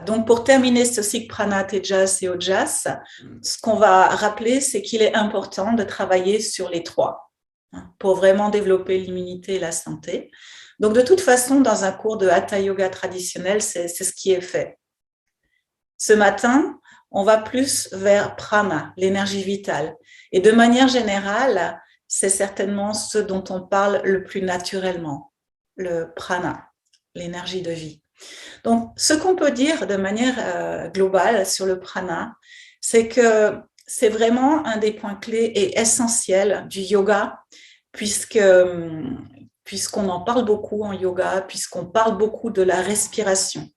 Donc, pour terminer ce cycle prana, tejas et ojas, ce qu'on va rappeler, c'est qu'il est important de travailler sur les trois pour vraiment développer l'immunité et la santé. Donc, de toute façon, dans un cours de Hatha Yoga traditionnel, c'est ce qui est fait. Ce matin, on va plus vers prana, l'énergie vitale. Et de manière générale, c'est certainement ce dont on parle le plus naturellement, le prana, l'énergie de vie. Donc, ce qu'on peut dire de manière globale sur le prana, c'est que c'est vraiment un des points clés et essentiels du yoga, puisqu'on en parle beaucoup en yoga, puisqu'on parle beaucoup de la respiration.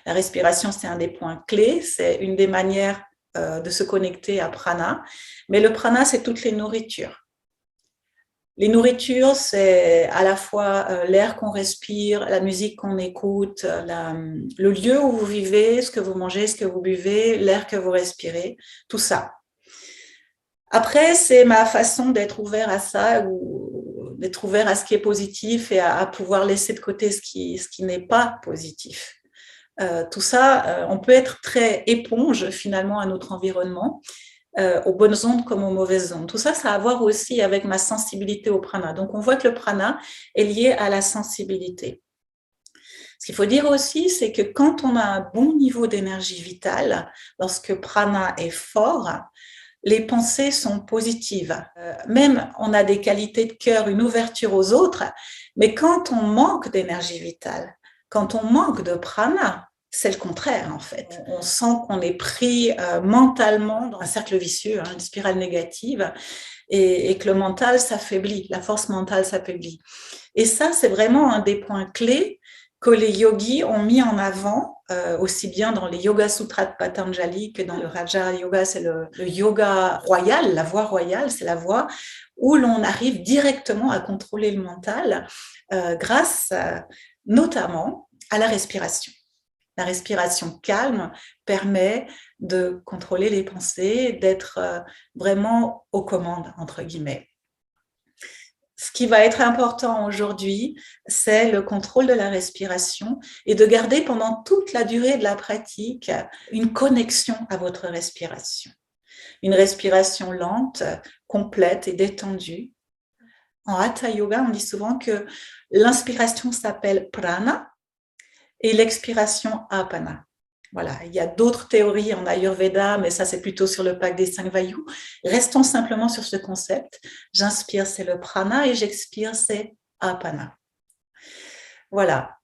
La respiration, c'est un des points clés, c'est une des manières de se connecter à prana, mais le prana, c'est toutes les nourritures. Les nourritures, c'est à la fois l'air qu'on respire, la musique qu'on écoute, le lieu où vous vivez, ce que vous mangez, ce que vous buvez, l'air que vous respirez, tout ça. Après, c'est ma façon d'être ouvert à ça, ou d'être ouvert à ce qui est positif et à pouvoir laisser de côté ce qui n'est pas positif. Tout ça, on peut être très éponge finalement à notre environnement, aux bonnes ondes comme aux mauvaises ondes. Tout ça, ça a à voir aussi avec ma sensibilité au prana. Donc, on voit que le prana est lié à la sensibilité. Ce qu'il faut dire aussi, c'est que quand on a un bon niveau d'énergie vitale, lorsque prana est fort, les pensées sont positives. Même on a des qualités de cœur, une ouverture aux autres, mais quand on manque d'énergie vitale, quand on manque de prana, c'est le contraire en fait. On sent qu'on est pris mentalement dans un cercle vicieux, une spirale négative, et que le mental s'affaiblit, la force mentale s'affaiblit. Et ça, c'est vraiment un des points clés que les yogis ont mis en avant, aussi bien dans les Yoga Sutras de Patanjali que dans le Raja Yoga, c'est le yoga royal, la voie royale, c'est la voie où l'on arrive directement à contrôler le mental grâce notamment à la respiration. La respiration calme permet de contrôler les pensées, d'être vraiment aux commandes, entre guillemets. Ce qui va être important aujourd'hui, c'est le contrôle de la respiration et de garder pendant toute la durée de la pratique une connexion à votre respiration. Une respiration lente, complète et détendue. En Hatha Yoga, on dit souvent que l'inspiration s'appelle prana et l'expiration apana. Voilà, il y a d'autres théories en Ayurveda, mais ça c'est plutôt sur le pacte des 5 vayus. Restons simplement sur ce concept. J'inspire, c'est le prana, et j'expire, c'est apana. Voilà.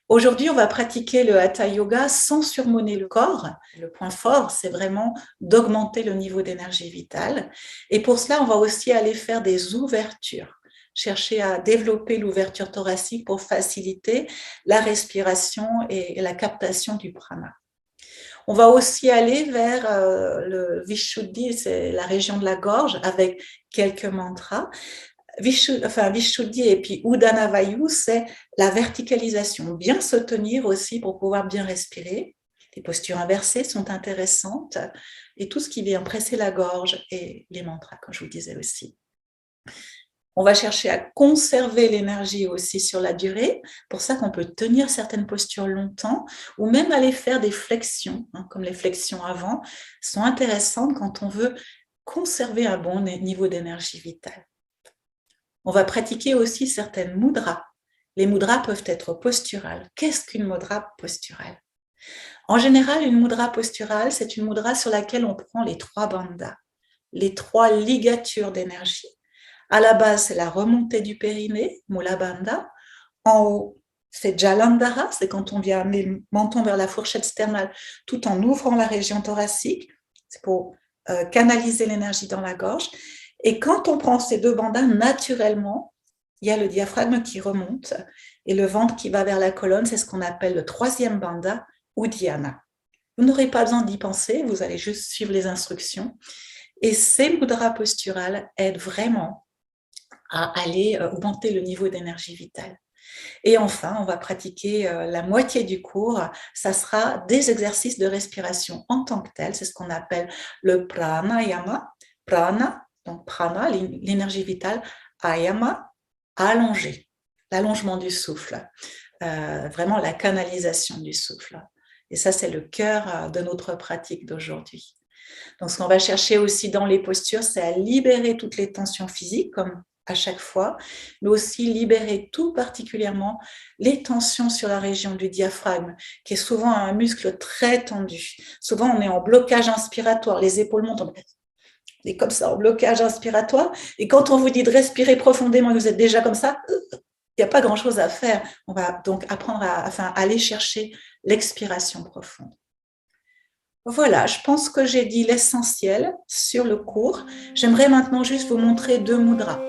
Aujourd'hui, on va pratiquer le Hatha Yoga sans surmener le corps. Le point fort, c'est vraiment d'augmenter le niveau d'énergie vitale. Et pour cela, on va aussi aller faire des ouvertures. Chercher à développer l'ouverture thoracique pour faciliter la respiration et la captation du prana. On va aussi aller vers le Vishuddhi, c'est la région de la gorge, avec quelques mantras. Vishuddhi et puis Udana Vayu, c'est la verticalisation, bien se tenir aussi pour pouvoir bien respirer. Les postures inversées sont intéressantes et tout ce qui vient presser la gorge et les mantras, comme je vous disais aussi. On va chercher à conserver l'énergie aussi sur la durée, pour ça qu'on peut tenir certaines postures longtemps, ou même aller faire des flexions, comme les flexions avant, sont intéressantes quand on veut conserver un bon niveau d'énergie vitale. On va pratiquer aussi certaines mudras. Les mudras peuvent être posturales. Qu'est-ce qu'une mudra posturale? En général, une mudra posturale, c'est une mudra sur laquelle on prend les 3 bandhas, les 3 ligatures d'énergie. À la base, c'est la remontée du périnée, Mula Bandha. En haut, c'est Jalandhara, c'est quand on vient amener le menton vers la fourchette sternale tout en ouvrant la région thoracique. C'est pour canaliser l'énergie dans la gorge. Et quand on prend ces 2 bandhas, naturellement, il y a le diaphragme qui remonte et le ventre qui va vers la colonne. C'est ce qu'on appelle le 3e bandha, Uddiyana. Vous n'aurez pas besoin d'y penser, vous allez juste suivre les instructions. Et ces mudras posturales aident vraiment à aller augmenter le niveau d'énergie vitale. Et enfin, on va pratiquer la moitié du cours, ça sera des exercices de respiration en tant que tel, c'est ce qu'on appelle le pranayama. Prana, donc prana, l'énergie vitale, ayama, allonger, l'allongement du souffle, vraiment la canalisation du souffle. Et ça, c'est le cœur de notre pratique d'aujourd'hui. Donc, ce qu'on va chercher aussi dans les postures, c'est à libérer toutes les tensions physiques, comme à chaque fois, mais aussi libérer tout particulièrement les tensions sur la région du diaphragme, qui est souvent un muscle très tendu. Souvent, on est en blocage inspiratoire, les épaules montent, on est comme ça, en blocage inspiratoire. Et quand on vous dit de respirer profondément et vous êtes déjà comme ça, il n'y a pas grand-chose à faire. On va donc apprendre à aller chercher l'expiration profonde. Voilà, je pense que j'ai dit l'essentiel sur le cours. J'aimerais maintenant juste vous montrer 2 mudras.